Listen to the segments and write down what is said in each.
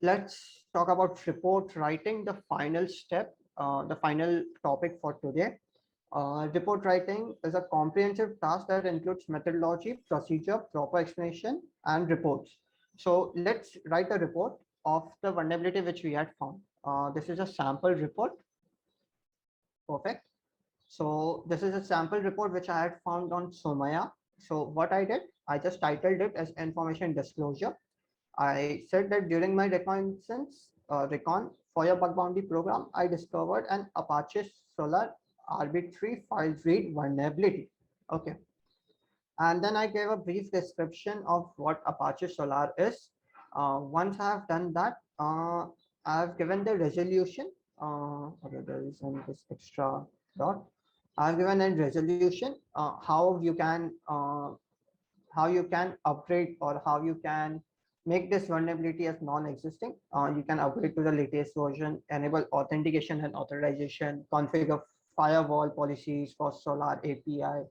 let's talk about report writing, the final step, the final topic for today. Report writing is a comprehensive task that includes methodology, procedure, proper explanation, and reports. So let's write a report of the vulnerability which we had found. This is a sample report. Perfect. So this is a sample report which I had found on Somaya. So what I did, I just titled it as information disclosure. I said that during my reconnaissance recon for your bug bounty program, I discovered an Apache Solar arbitrary file read vulnerability. Okay. And then I gave a brief description of what Apache Solar is. Once I have done that, I have given the resolution. Okay, there is this extra dot. I have given a resolution how you can upgrade or how you can make this vulnerability as non-existing. You can upgrade to the latest version, enable authentication and authorization, configure firewall policies for Solar API.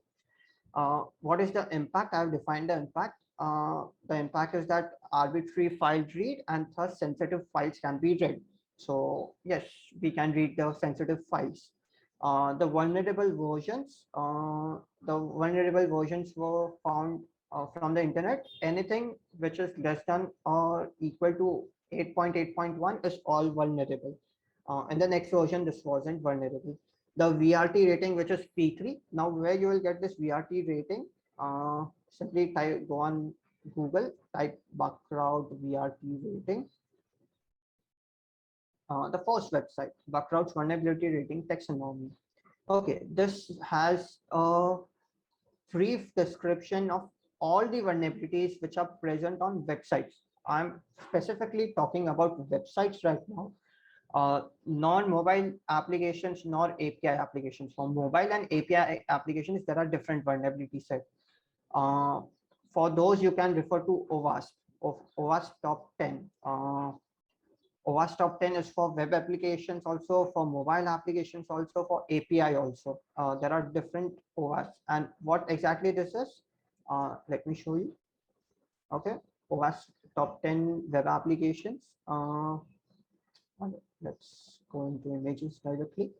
What is the impact? I have defined the impact. The impact is that arbitrary file read and thus sensitive files can be read. So yes, we can read the sensitive files. The vulnerable versions were found from the internet. Anything which is less than or equal to 8.8.1 is all vulnerable. In the next version, this wasn't vulnerable. The VRT rating, which is P3. Now, where you will get this VRT rating? Simply go on Google, type Bugcrowd VRT rating. The first website, Bugcrowd's vulnerability rating taxonomy. Okay, this has a brief description of all the vulnerabilities which are present on websites. I'm specifically talking about websites right now. Non-mobile applications nor API applications. For mobile and API applications, there are different vulnerability sets. For those, you can refer to OWASP, OWASP top 10. OWASP top 10 is for web applications, also for mobile applications, also for API also. There are different OWASP. And what exactly this is, let me show you. Okay, OWASP top 10 web applications. Let's go into images directly.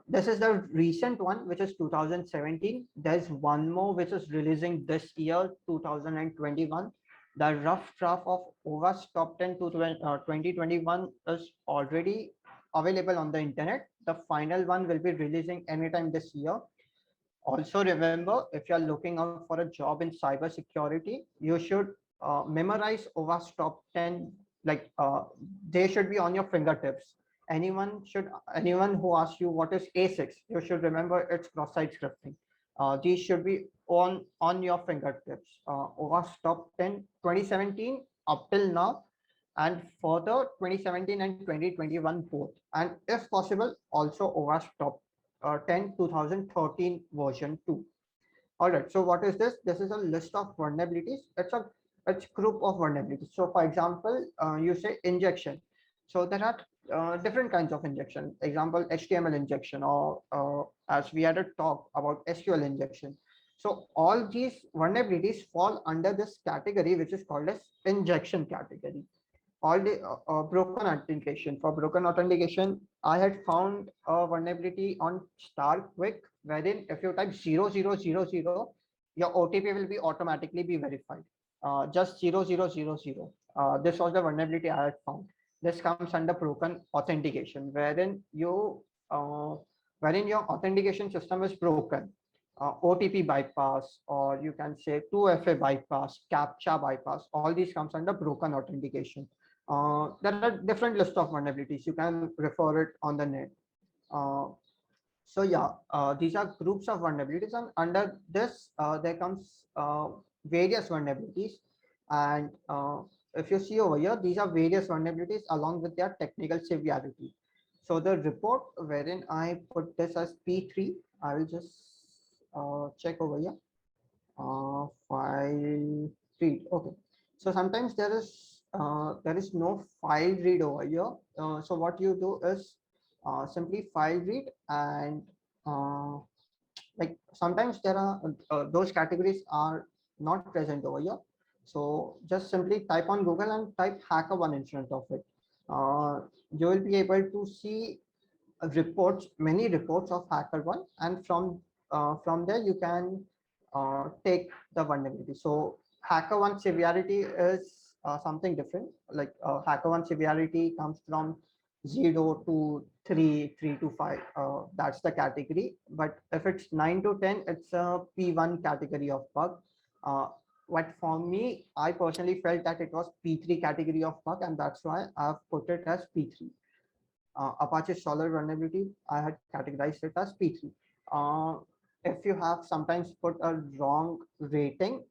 This is the recent one, which is 2017. There's one more which is releasing this year, 2021. The rough draft of OWASP top 10 to 2021 is already available on the internet. The final one will be releasing anytime this year. Also remember, if you're looking out for a job in cybersecurity, you should memorize OWASP top 10. Like they should be on your fingertips. Anyone who asks you what is ASICs, you should remember it's cross-site scripting. These should be on your fingertips. OWASP top 10 2017 up till now, and further 2017 and 2021 both, and if possible also OWASP top 10 2013 version 2. All right, so what is this? This is a list of vulnerabilities. It's group of vulnerabilities. So for example, you say injection. So there are different kinds of injection. Example, HTML injection, or as we had a talk about SQL injection. So all these vulnerabilities fall under this category, which is called as injection category. All the broken authentication. For broken authentication, I had found a vulnerability on StarQuick, wherein if you type 0000, your OTP will be automatically be verified. Just 0000. This was the vulnerability I had found. This comes under broken authentication, wherein your authentication system is broken. OTP bypass, or you can say 2FA bypass, CAPTCHA bypass. All these comes under broken authentication. There are different lists of vulnerabilities. You can refer it on the net. So yeah, these are groups of vulnerabilities, and under this there comes various vulnerabilities. And if you see over here, these are various vulnerabilities along with their technical severity. So the report wherein I put this as P3, I will just check over here. File read. Okay. So sometimes there is no file read over here. So what you do is simply file read, and like sometimes there are those categories are not present over here. So just simply type on Google and type HackerOne in front of it. You will be able to see reports, many reports of HackerOne, and from there you can take the vulnerability. So HackerOne severity is something different. Like HackerOne severity comes from 0 to 3, 3 to 5. That's the category. But if it's 9 to 10, it's a P1 category of bug. Uh, what for me, I personally felt that it was P3 category of bug, and that's why I've put it as P3. Apache Solr vulnerability, I had categorized it as P3. Uh, if you have sometimes put a wrong rating,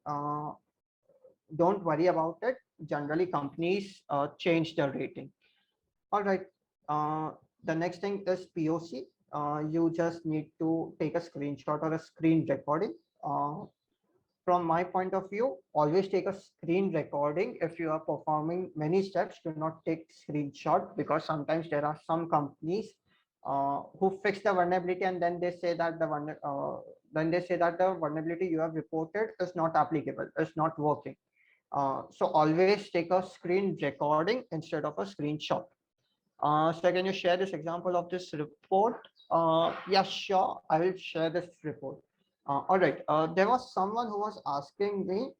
don't worry about it. Generally, companies change their rating. All right. Uh, the next thing is POC. You just need to take a screenshot or a screen recording. From my point of view, always take a screen recording. If you are performing many steps, do not take screenshot, because sometimes there are some companies who fix the vulnerability and then they say that the vulnerability you have reported is not applicable, is not working. So always take a screen recording instead of a screenshot. So can you share this example of this report? Yeah, sure. I will share this report. All right. There was someone who was asking me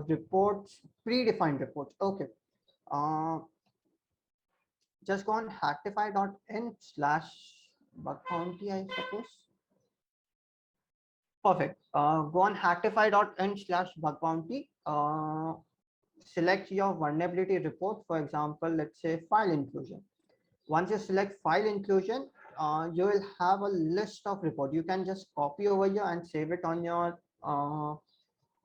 reports, predefined reports. Okay. Uh, just go on hacktify.in/bug bounty, I suppose. Perfect. Go on hacktify.in/bug bounty. Select your vulnerability report. For example, let's say file inclusion. Once you select file inclusion, you will have a list of report. You can just copy over here and save it on your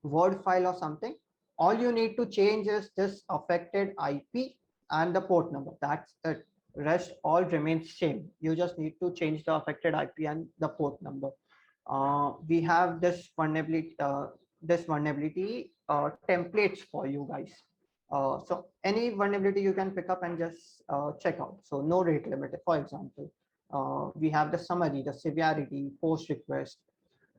Word file or something. All you need to change is this affected IP and the port number. That's it. Rest all remains same. You just need to change the affected IP and the port number. We have this vulnerability templates for you guys. So any vulnerability you can pick up and just check out. So no rate limit, for example. We have the summary, the severity, post request,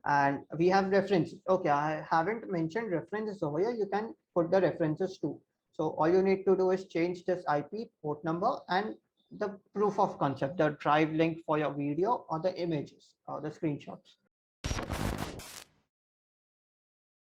and we have references. Okay, I haven't mentioned references over here. You can put the references too. So all you need to do is change this IP, port number, and the proof of concept, the drive link for your video or the images or the screenshots.